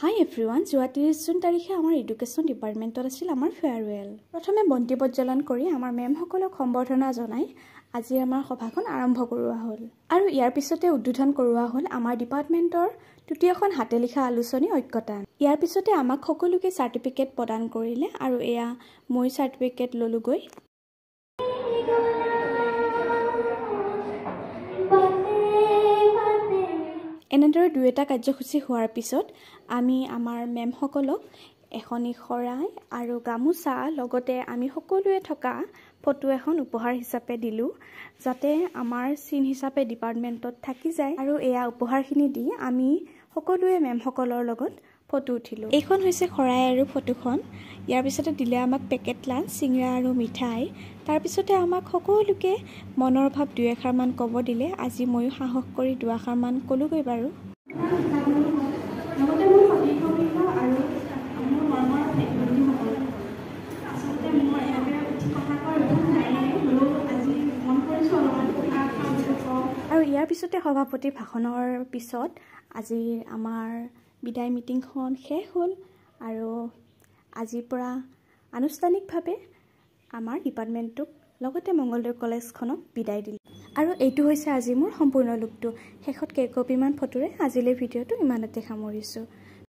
Hi everyone, যোৱা 30 June তাৰিখে আমাৰ এডুকেশ্যন ডিপাৰ্টমেণ্টত আছিল আমাৰ ফেয়াৰৱেল। প্ৰথমে বন্তি প্ৰজ্বলন কৰি আমাৰ মেমসকলক সম্বৰ্ধনা জনাই আজি আমাৰ সভাখন আৰম্ভ কৰোৱা হ'ল। আৰু ইয়াৰ পিছতে উদ্বোধন কৰোৱা হ'ল আমাৰ ডিপাৰ্টমেণ্টৰ তৃতীয়খন হাতে লিখা আলোচনী ঐক্যতা। ইয়াৰ পিছতে আমাক সকলোকে চাৰ্টিফিকেট প্ৰদান কৰিলে আৰু এয়া মই চাৰ্টিফিকেট ললোগৈ। এনেদৰে দুটা কাৰ্যসূচী হোৱাৰ পিছত আমি আমাৰ মেমসকলক এখনি শৰাই আৰু গামোচা লগতে আমি সকলোৱে থকা ফটো এখন উপহাৰ হিচাপে দিলো যাতে আমাৰ চিন হিচাপে ডিপাৰ্টমেণ্টত থাকি যায় আৰু এয়া উপহাৰখিনি দি আমি সকলোৱে মেমসকলৰ লগত ফটো উঠিলো। এইখন হৈছে শৰাই আৰু ফটোখন। ইয়াৰ পিছতে দিলে আমাক পেকেট লাঞ্চ, চিংৰা আৰু মিঠাই। তাৰ পিছতে আমাক সকলোকে মনৰ ভাৱ দুই এষাৰমান ক'ব দিলে। আজি ময়ো সাহস কৰি দুআষাৰমান ক'লোগৈ বাৰু। আৰু ইয়াৰ পিছতে সভাপতিৰ ভাষণৰ পিছত আজি আমাৰ বিদায় মিটিংখন শেষ হ'ল আৰু আজিৰ পৰা আনুষ্ঠানিকভাৱে আমাৰ ডিপাৰ্টমেণ্টটোক লগতে মংগলদৈ কলেজখনক বিদায় দিলে। আৰু এইটো হৈছে আজি মোৰ সম্পূৰ্ণ লুকটো। শেষত কেইকপিমান ফটোৰে আজিলৈ ভিডিঅ'টো ইমানতে সামৰিছোঁ।